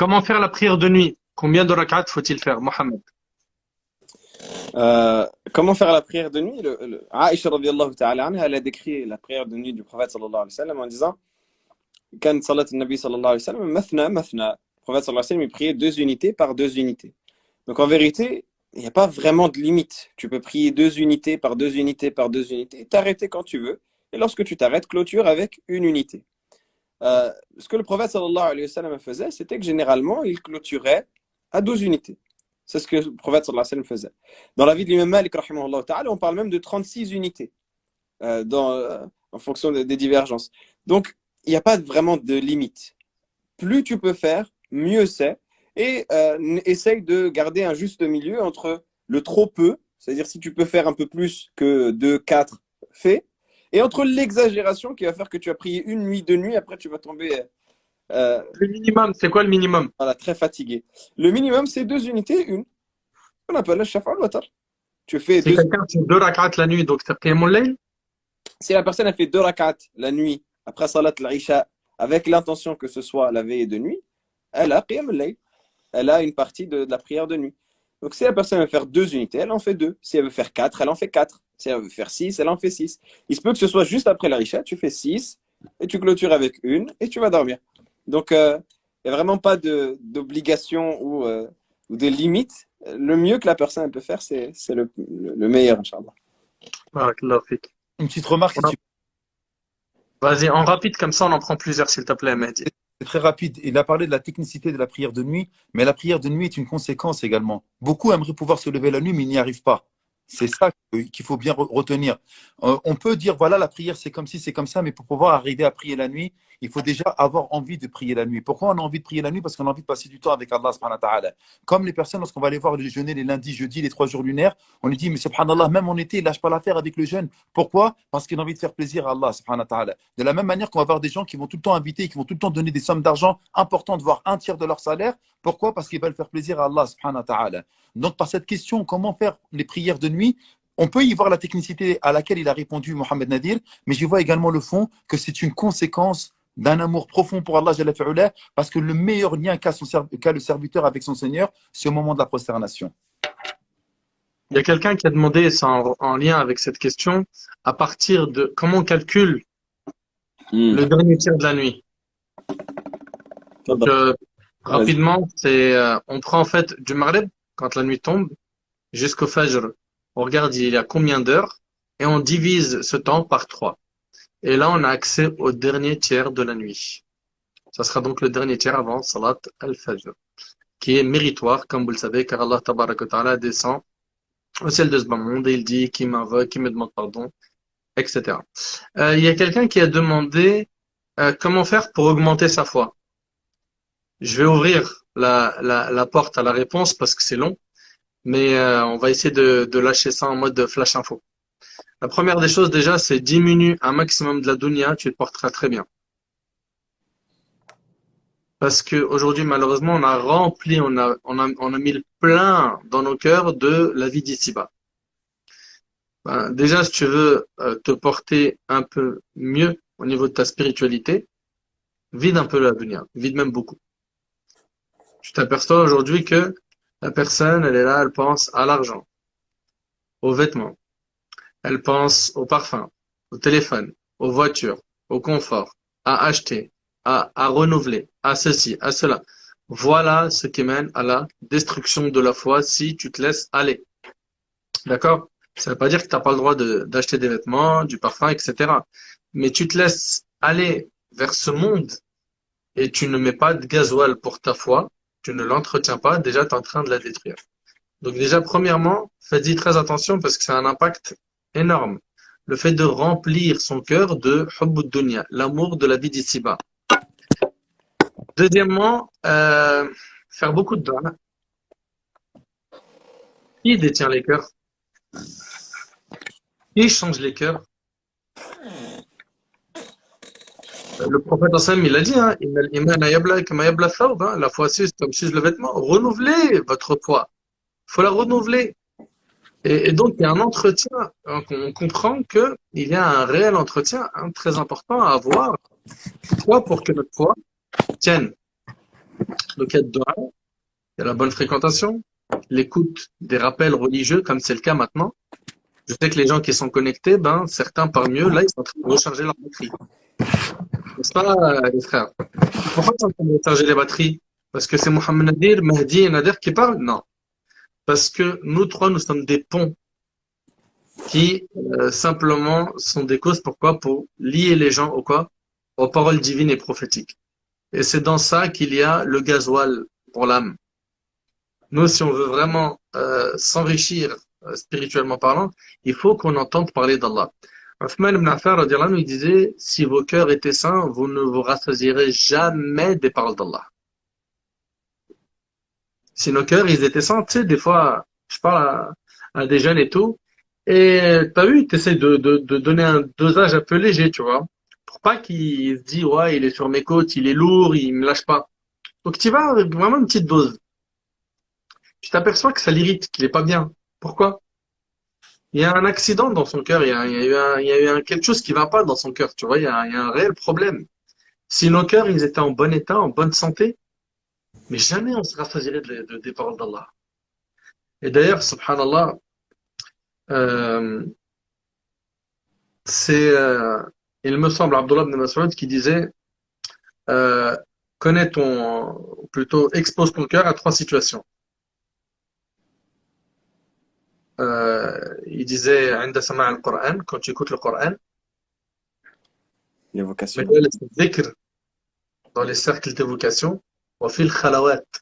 Comment faire la prière de nuit? Combien de rak'at faut-il faire, Mohammed? Comment faire la prière de nuit? Aïcha radiyallahu ta'ala anha, elle a décrit la prière de nuit du prophète sallallahu alayhi wa sallam en disant كان صلاة النبي صلى الله عليه وسلم مثنى مثنى. Le prophète sallallahu alayhi wa sallam il priait deux unités par deux unités. Donc en vérité, il n'y a pas vraiment de limite. Tu peux prier deux unités par deux unités par deux unités, t'arrêter quand tu veux. Et lorsque tu t'arrêtes, clôture avec une unité. Ce que le prophète sallallahu alayhi wa sallam faisait, c'était que généralement, il clôturait à 12 unités. C'est ce que le prophète sallallahu alayhi wa sallam faisait. Dans la vie de l'imam Malik, rahimahullah ta'ala, on parle même de 36 unités en fonction des divergences. Donc, il n'y a pas vraiment de limite. Plus tu peux faire, mieux c'est. Et essaye de garder un juste milieu entre le trop peu, c'est-à-dire si tu peux faire un peu plus que 2, 4, fais, et entre l'exagération qui va faire que tu as prié une nuit, deux nuits, après tu vas tomber Le minimum, c'est quoi le minimum? voilà, très fatigué. Le minimum, c'est deux unités, une. On appelle le shafa al-watar. Tu fais Si deux. quelqu'un fait 2 rak'at la nuit, donc t'as prié mon layl? Si la personne a fait deux rak'at la nuit, après salat al-isha, avec l'intention que ce soit la veille de nuit, elle a qiyam al-layl. Elle a une partie de la prière de nuit. Donc si la personne veut faire deux unités, elle en fait deux. Si elle veut faire quatre, elle en fait quatre. Si elle veut faire six, elle en fait six. Il se peut que ce soit juste après la Risha, tu fais six, et tu clôtures avec une, et tu vas dormir. Donc il n'y a vraiment pas d'obligation ou de limite. Le mieux que la personne peut faire, c'est le meilleur, Inch'Allah. Barakallahu fik. Une petite remarque, si tu... Vas-y, en rapide, comme ça on en prend plusieurs, s'il te plaît, Mehdi. C'est très rapide. Il a parlé de la technicité de la prière de nuit, mais la prière de nuit est une conséquence également. Beaucoup aimeraient pouvoir se lever la nuit, mais ils n'y arrivent pas. C'est ça qu'il faut bien retenir. On peut dire, voilà, la prière, c'est comme ci, c'est comme ça, mais pour pouvoir arriver à prier la nuit, il faut déjà avoir envie de prier la nuit. Pourquoi on a envie de prier la nuit? Parce qu'on a envie de passer du temps avec Allah subhanahu wa ta'ala. Comme les personnes, lorsqu'on va aller voir le jeûner les lundis, jeudis, les 3 jours lunaires, on lui dit, mais subhanallah, même en été, il lâche pas l'affaire avec le jeûne. Pourquoi? Parce qu'il a envie de faire plaisir à Allah subhanahu wa ta'ala. De la même manière qu'on va voir des gens qui vont tout le temps inviter, qui vont tout le temps donner des sommes d'argent importantes, voire un tiers de leur salaire. Pourquoi? Parce qu'ils veulent faire plaisir à Allah subhanahu wa ta'ala. Donc, par cette question, comment faire les prières de nuit? On peut y voir la technicité à laquelle il a répondu Mohamed Nadir, mais j'y vois également le fond que c'est une conséquence d'un amour profond pour Allah Jalla fi'ala, parce que le meilleur lien qu'a le serviteur avec son Seigneur, c'est au moment de la prosternation. Il y a quelqu'un qui a demandé, c'est en lien avec cette question, à partir de comment on calcule le dernier tiers de la nuit. Donc, rapidement, on prend en fait du Maghrib, quand la nuit tombe, jusqu'au Fajr. On regarde il y a combien d'heures et on divise ce temps par 3. Et là, on a accès au dernier tiers de la nuit. Ça sera donc le dernier tiers avant Salat al-Fajr, qui est méritoire, comme vous le savez, car Allah Tabaraka wa Ta'ala descend au ciel de ce bas monde et il dit qui m'invoque, qui me demande pardon, etc. Il y a quelqu'un qui a demandé comment faire pour augmenter sa foi. Je vais ouvrir la porte à la réponse parce que c'est long. Mais on va essayer de lâcher ça en mode flash info. La première des choses déjà, c'est diminue un maximum de la dunya, tu te porteras très bien. Parce que aujourd'hui, malheureusement, on a rempli, on a mis le plein dans nos cœurs de la vie d'ici-bas. Ben, déjà, si tu veux te porter un peu mieux au niveau de ta spiritualité, vide un peu la dunya, vide même beaucoup. Tu t'aperçois aujourd'hui que la personne, elle est là, elle pense à l'argent, aux vêtements. Elle pense au parfum, au téléphone, aux voitures, au confort, à acheter, à renouveler, à ceci, à cela. Voilà ce qui mène à la destruction de la foi si tu te laisses aller. D'accord? Ça ne veut pas dire que tu n'as pas le droit d'acheter des vêtements, du parfum, etc. Mais tu te laisses aller vers ce monde et tu ne mets pas de gasoil pour ta foi, tu ne l'entretiens pas, déjà tu es en train de la détruire. Donc déjà, premièrement, faites-y très attention parce que ça a un impact énorme. Le fait de remplir son cœur de hubbud dunya, l'amour de la vie d'ici-bas. Deuxièmement, faire beaucoup de dua. Qui détient les cœurs? Qui change les cœurs? Le prophète sallam, il a dit, hein, la foi c'est comme suce le vêtement. Renouvelez votre foi. Il faut la renouveler. Et donc, il y a un entretien. On comprend qu'il y a un réel entretien très important à avoir. Pourquoi? Pour que notre foi tienne. le cas de dua, il y a la bonne fréquentation, l'écoute des rappels religieux, comme c'est le cas maintenant. Je sais que les gens qui sont connectés, ben, certains parmi eux, là, ils sont en train de recharger leur batterie. N'est-ce pas, les frères? Pourquoi ils sont en train de recharger les batteries? Parce que c'est Mohamed Nadir, Mahdi et Nader qui parlent? Non. Parce que nous trois, nous sommes des ponts qui, simplement, sont des causes. Pourquoi? Pour lier les gens au quoi? Aux paroles divines et prophétiques. Et c'est dans ça qu'il y a le gasoil pour l'âme. Nous, si on veut vraiment s'enrichir spirituellement parlant, il faut qu'on entende parler d'Allah. Uthman ibn Affan, radiallahu anhu, il disait, si vos cœurs étaient sains, vous ne vous rassasierez jamais des paroles d'Allah. Si nos cœurs, ils étaient sains, tu sais, des fois, je parle à des jeunes et tout, et t'as vu, t'essaies de donner un dosage un peu léger, tu vois, pour pas qu'il se dise, ouais, il est sur mes côtes, il est lourd, il me lâche pas. Donc tu vas avec vraiment une petite dose. Tu t'aperçois que ça l'irrite, qu'il est pas bien. Pourquoi? Il y a un accident dans son cœur, il y a eu quelque chose qui va pas dans son cœur, tu vois, il y a un réel problème. Si nos cœurs, ils étaient en bon état, en bonne santé, mais jamais on se rassasierait des paroles d'Allah. Et d'ailleurs, subhanallah, euh, c'est, il me semble, Abdullah ibn Mas'ud qui disait, euh, connais ton, ou plutôt expose ton cœur à trois situations. Il disait, عند سماع القرآن, quand tu écoutes le Coran, L'évocation. مجالس الذكر, dans les cercles d'évocation, وفي الخلوات,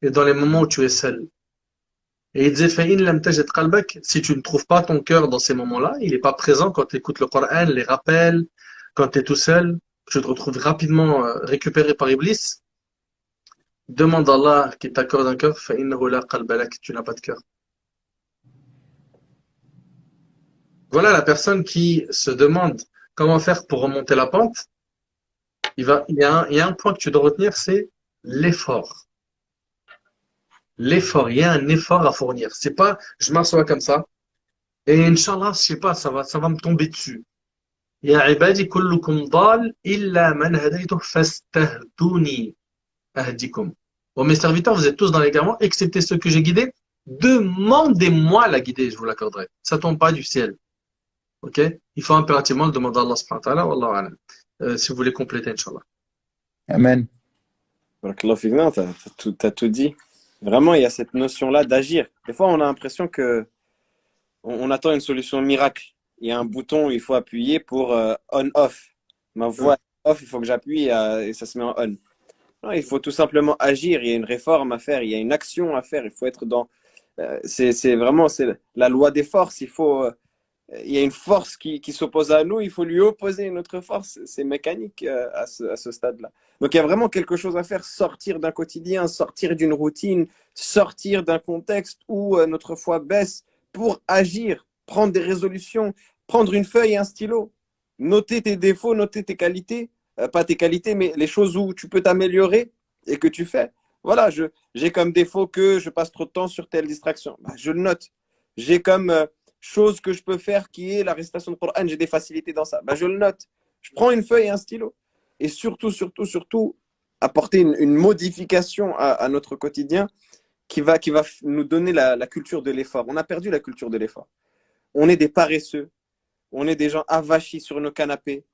et dans les moments où tu es seul. Et il disait, فإن لم تجد قلبك, si tu ne trouves pas ton cœur dans ces moments-là, il n'est pas présent quand tu écoutes le Coran, les rappels, quand tu es tout seul, tu te retrouves rapidement récupéré par Iblis, demande à Allah qu'il t'accorde un cœur, فإنه لا قلب لك, tu n'as pas de cœur. Voilà la personne qui se demande comment faire pour remonter la pente. Il y a un point que tu dois retenir, c'est l'effort. L'effort, il y a un effort à fournir. C'est pas, je m'assois comme ça, et Inch'Allah, je sais pas, ça va me tomber dessus. Ya ibadi kullukum dal illa man hadaytuh fastahduni ahdikum. Bon, mes serviteurs, vous êtes tous dans l'égarement, excepté ceux que j'ai guidés. Demandez-moi la guider, je vous l'accorderai. Ça tombe pas du ciel. Ok? Il faut impérativement le demander à Allah subhanahu wa ta'ala, wallahu a'lam. Si vous voulez compléter, Inch'Allah. Amen. Barakallahu fik. Non, t'as tout dit. Vraiment, il y a cette notion-là d'agir. Des fois, on a l'impression que on attend une solution miracle. Il y a un bouton, il faut appuyer pour on-off. Ma voix est off, il faut que j'appuie et ça se met en on. Non, il faut tout simplement agir. Il y a une réforme à faire, il y a une action à faire. Il faut être dans. C'est vraiment la loi des forces. Il y a une force qui s'oppose à nous, il faut lui opposer une autre force. C'est mécanique à ce stade-là. Donc il y a vraiment quelque chose à faire, sortir d'un quotidien, sortir d'une routine, sortir d'un contexte où notre foi baisse pour agir, prendre des résolutions, prendre une feuille et un stylo, noter tes défauts, noter tes qualités, pas tes qualités, mais les choses où tu peux t'améliorer et que tu fais. Voilà, j'ai comme défaut que je passe trop de temps sur telle distraction. Bah, je le note. J'ai comme chose que je peux faire qui est la récitation de Coran, j'ai des facilités dans ça. Bah, je le note. Je prends une feuille et un stylo. Et surtout, apporter une modification à notre quotidien qui va nous donner la culture de l'effort. On a perdu la culture de l'effort. On est des paresseux. On est des gens avachis sur nos canapés.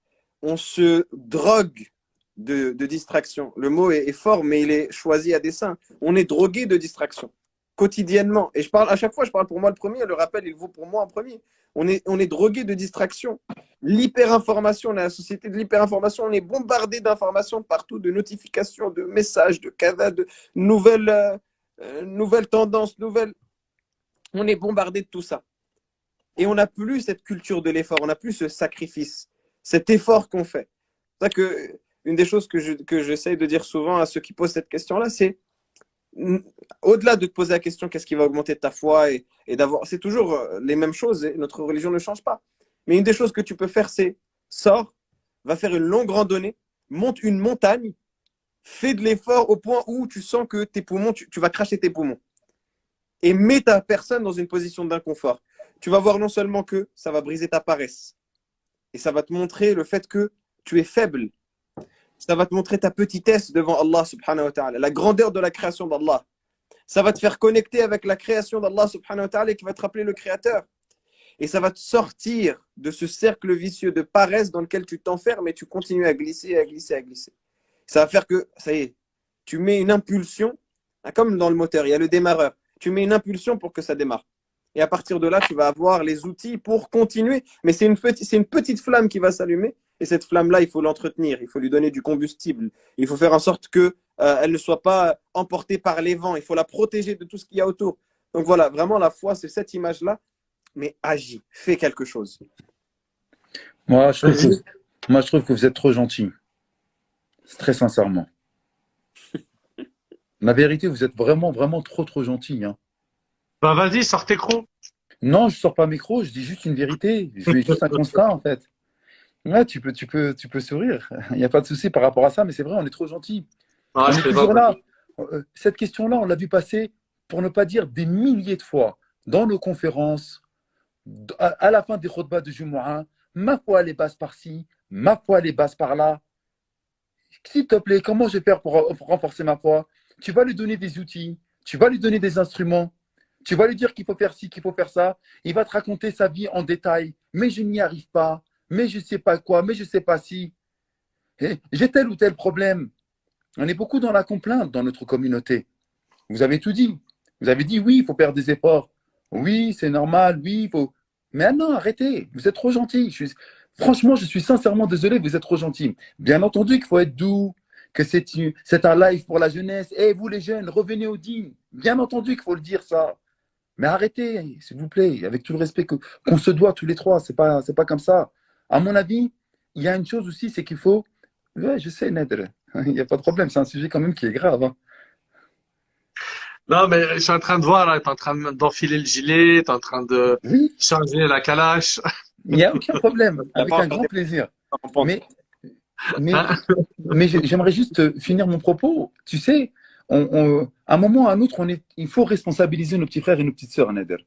On se drogue de distraction. Le mot est fort, mais il est choisi à dessein. On est drogué de distraction quotidiennement. Et à chaque fois, je parle pour moi le premier. Le rappel, il vaut pour moi en premier. On est drogué de distraction. L'hyperinformation, on est la société de l'hyperinformation. On est bombardé d'informations partout, de notifications, de messages, de cadenas, de nouvelles tendances, On est bombardé de tout ça. Et on n'a plus cette culture de l'effort. On n'a plus ce sacrifice, cet effort qu'on fait. C'est ça que une des choses que j'essaye de dire souvent à ceux qui posent cette question-là, c'est au-delà de te poser la question qu'est-ce qui va augmenter ta foi et d'avoir, c'est toujours les mêmes choses et notre religion ne change pas. Mais une des choses que tu peux faire, c'est sors, va faire une longue randonnée, monte une montagne, fais de l'effort au point où tu sens que tes poumons, tu vas cracher tes poumons. Et mets ta personne dans une position d'inconfort. Tu vas voir non seulement que ça va briser ta paresse, et ça va te montrer le fait que tu es faible. Ça va te montrer ta petitesse devant Allah subhanahu wa ta'ala, la grandeur de la création d'Allah. Ça va te faire connecter avec la création d'Allah subhanahu wa ta'ala qui va te rappeler le Créateur. Et ça va te sortir de ce cercle vicieux de paresse dans lequel tu t'enfermes et tu continues à glisser, à glisser, à glisser. Ça va faire que, ça y est, tu mets une impulsion, comme dans le moteur, il y a le démarreur. Tu mets une impulsion pour que ça démarre. Et à partir de là, tu vas avoir les outils pour continuer. Mais c'est une petite flamme qui va s'allumer. Et cette flamme-là, il faut l'entretenir. Il faut lui donner du combustible. Il faut faire en sorte qu'elle ne soit pas emportée par les vents. Il faut la protéger de tout ce qu'il y a autour. Donc voilà, vraiment, la foi, c'est cette image-là. Mais agis, fais quelque chose. Moi, je trouve que vous êtes trop gentil. Très sincèrement. La vérité, vous êtes vraiment, vraiment trop, trop gentil. Hein. Bah vas-y, sors tes crocs. Non, je sors pas micro, je dis juste une vérité. Je fais juste un constat, en fait. Ouais, tu peux sourire. Il n'y a pas de souci par rapport à ça, mais c'est vrai, on est trop gentil. Ah, On je est fais toujours pas. là. Cette question-là, on l'a vu passer, pour ne pas dire des milliers de fois, dans nos conférences, à la fin des khutbahs de Jumu'ah. Ma foi, elle est basse par-ci, ma foi, elle est basse par-là. S'il te plaît, comment je vais faire pour renforcer ma foi? Tu vas lui donner des outils, tu vas lui donner des instruments, tu vas lui dire qu'il faut faire ci, qu'il faut faire ça. Il va te raconter sa vie en détail. Mais je n'y arrive pas, mais je ne sais pas quoi, mais je ne sais pas si. J'ai tel ou tel problème. On est beaucoup dans la complainte dans notre communauté. Vous avez tout dit. Vous avez dit oui, il faut faire des efforts. Oui, c'est normal, oui, il faut. Mais non, arrêtez, vous êtes trop gentil. Franchement, je suis sincèrement désolé, vous êtes trop gentil. Bien entendu qu'il faut être doux, que c'est un live pour la jeunesse. Et vous les jeunes, revenez au digne. Bien entendu qu'il faut le dire ça. Mais arrêtez, s'il vous plaît, avec tout le respect qu'on se doit tous les trois. C'est pas comme ça. À mon avis, il y a une chose aussi, c'est qu'il faut. Ouais, je sais, Nedr. Il n'y a pas de problème. C'est un sujet quand même qui est grave. Hein. Non, mais je suis en train de voir là, t'es en train d'enfiler le gilet, t'es en train de Oui, changer la calache. il n'y a aucun problème. Il n'y a Avec pas un encore grand plaisir. des pentes. Mais, mais, Hein? mais j'aimerais juste finir mon propos. Tu sais, à un moment ou à un autre, il faut responsabiliser nos petits frères et nos petites sœurs, Nader.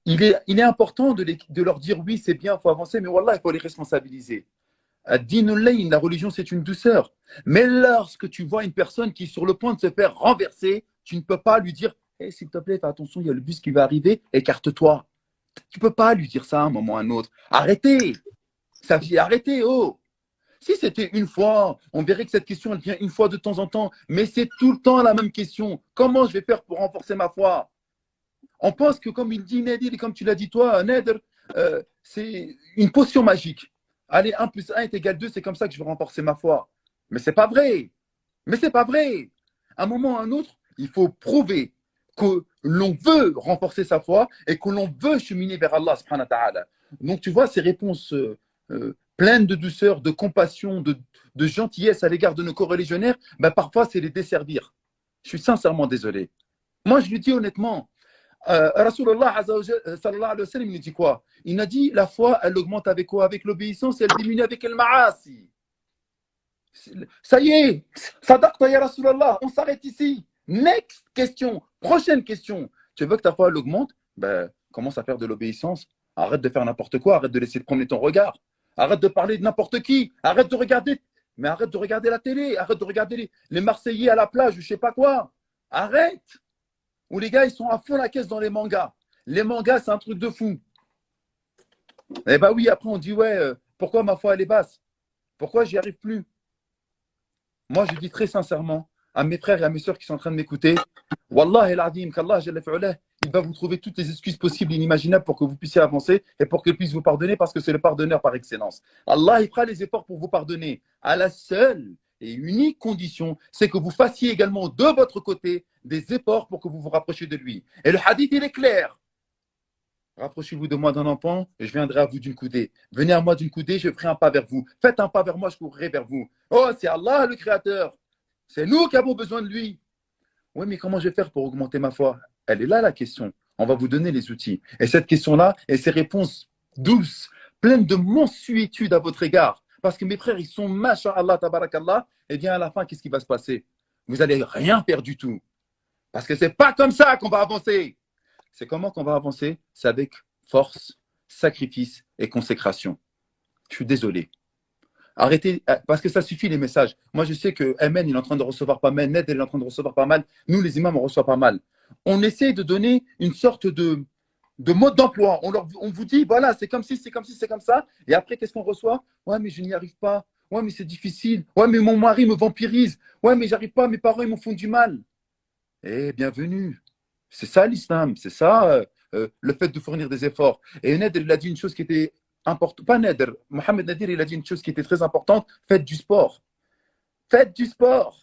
Il est important de leur dire oui, c'est bien, il faut avancer, mais wallah, il faut les responsabiliser. Ad-din la religion, c'est une douceur. Mais lorsque tu vois une personne qui est sur le point de se faire renverser, tu ne peux pas lui dire s'il te plaît, fais attention, il y a le bus qui va arriver, écarte-toi. Tu ne peux pas lui dire ça à un moment ou à un autre. Arrêtez. Ça fait arrêtez, oh. Si c'était une fois, on verrait que cette question, elle vient une fois de temps en temps, mais c'est tout le temps la même question. Comment je vais faire pour renforcer ma foi? On pense que, comme il dit Nadir, et comme tu l'as dit toi, Nadir, c'est une potion magique. Allez, 1 plus 1 est égal 2, c'est comme ça que je vais renforcer ma foi. Mais c'est pas vrai. Mais c'est pas vrai. À un moment ou à un autre, il faut prouver que l'on veut renforcer sa foi et que l'on veut cheminer vers Allah subhanahu wa ta'ala. Donc tu vois, ces réponses pleines de douceur, de compassion, de gentillesse à l'égard de nos coreligionnaires, ben, parfois c'est les desservir. Je suis sincèrement désolé. Moi, je le dis honnêtement. Rasulullah sallallahu alayhi wa sallam, il dit quoi? Il a dit la foi, elle augmente avec quoi? Avec l'obéissance et elle diminue avec le ma'asi. Ça y est, sadaqta ya Rasulallah, on s'arrête ici. Next question, prochaine question. Tu veux que ta foi elle augmente? Ben, commence à faire de l'obéissance. Arrête de faire n'importe quoi, arrête de laisser promener ton regard. Arrête de parler de n'importe qui. Arrête de regarder, mais arrête de regarder la télé. Arrête de regarder les Marseillais à la plage ou je sais pas quoi. Arrête. Où les gars, ils sont à fond la caisse dans les mangas. Les mangas, c'est un truc de fou. Eh ben oui, après on dit, ouais, pourquoi ma foi elle est basse? Pourquoi j'y arrive plus? Moi, je dis très sincèrement à mes frères et à mes sœurs qui sont en train de m'écouter, Wallah el adim, qu'Allah, il va vous trouver toutes les excuses possibles et inimaginables pour que vous puissiez avancer et pour qu'il puisse vous pardonner parce que c'est le pardonneur par excellence. Allah, il fera les efforts pour vous pardonner à la seule et unique condition, c'est que vous fassiez également de votre côté des efforts pour que vous vous rapprochiez de lui. Et le hadith, il est clair. Rapprochez-vous de moi d'un enfant et je viendrai à vous d'une coudée. Venez à moi d'une coudée, je ferai un pas vers vous. Faites un pas vers moi, je courrai vers vous. Oh, c'est Allah le Créateur. C'est nous qui avons besoin de lui. Oui, mais comment je vais faire pour augmenter ma foi? Elle est là la question. On va vous donner les outils. Et cette question-là et ces réponses douces, pleines de mansuétude à votre égard. Parce que mes frères, ils sont masha'Allah, tabarakallah. Et bien à la fin, qu'est-ce qui va se passer? Vous n'allez rien faire du tout. Parce que ce n'est pas comme ça qu'on va avancer. C'est comment qu'on va avancer? C'est avec force, sacrifice et consécration. Je suis désolé. Arrêtez, parce que ça suffit les messages. Moi, je sais que MN, il est en train de recevoir pas mal, Ned, il est en train de recevoir pas mal. Nous, les imams, on reçoit pas mal. On essaie de donner une sorte de mode d'emploi. On vous dit, voilà, c'est comme si, c'est comme si, c'est comme ça. Et après, qu'est-ce qu'on reçoit? Ouais, mais je n'y arrive pas. Ouais, mais c'est difficile. Ouais, mais mon mari me vampirise. Ouais, mais j'arrive pas. Mes parents, ils me font du mal. Eh, bienvenue. C'est ça l'islam. C'est ça le fait de fournir des efforts. Et Ned, il a dit une chose qui était importante. Pas Ned, Mohamed Nadir, il a dit une chose qui était très importante. Faites du sport. Faites du sport.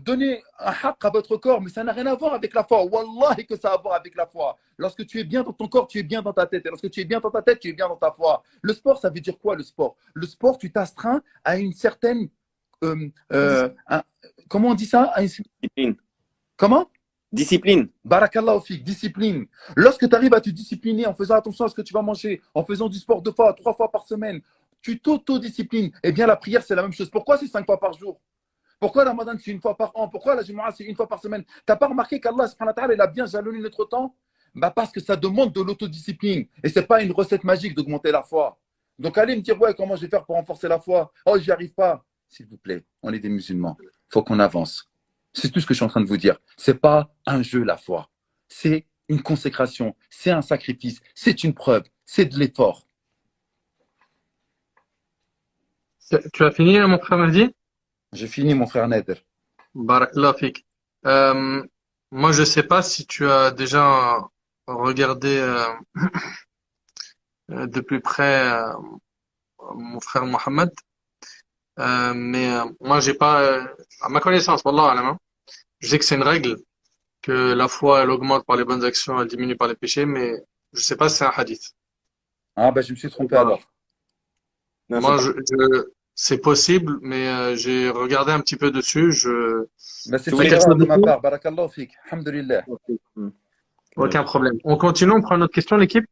Donnez un haqq à votre corps, mais ça n'a rien à voir avec la foi. Wallahi que ça a à voir avec la foi. Lorsque tu es bien dans ton corps, tu es bien dans ta tête. Et lorsque tu es bien dans ta tête, tu es bien dans ta foi. Le sport, ça veut dire quoi le sport? Le sport, tu t'astreins à une certaine. Comment on dit ça? Discipline. Comment? Discipline. Barakallahu fik, discipline. Lorsque tu arrives à te discipliner en faisant attention à ce que tu vas manger, en faisant du sport 2 fois, 3 fois par semaine, tu t'auto-disciplines. Eh bien, la prière, c'est la même chose. Pourquoi c'est 5 fois par jour? Pourquoi la Ramadan, c'est 1 fois par an? Pourquoi la Jumu'ah, c'est 1 fois par semaine? Tu n'as pas remarqué qu'Allah, subhanahu wa ta'ala, il a bien jalonné notre temps? Bah parce que ça demande de l'autodiscipline. Et ce n'est pas une recette magique d'augmenter la foi. Donc, allez me dire, ouais, comment je vais faire pour renforcer la foi? Oh, j'y arrive pas. S'il vous plaît, on est des musulmans. Il faut qu'on avance. C'est tout ce que je suis en train de vous dire. Ce n'est pas un jeu, la foi. C'est une consécration. C'est un sacrifice. C'est une preuve. C'est de l'effort. Tu as fini, mon frère Mahdi? J'ai fini, mon frère Nader. Barakallah fik. Moi, je sais pas si tu as déjà regardé de plus près mon frère Mohammed, mais moi, j'ai pas, à ma connaissance, wallah alam, hein, je sais que c'est une règle, que la foi, elle augmente par les bonnes actions, elle diminue par les péchés, mais je sais pas si c'est un hadith. Ah, ben, je me suis trompé alors. Non, Moi, c'est c'est possible, mais j'ai regardé un petit peu dessus. Ben, c'est Tu une voulais erreur de dire ma part. Barakallahu fik. Alhamdulillah. pas. Aucun problème. On continue, on prend une autre question, l'équipe?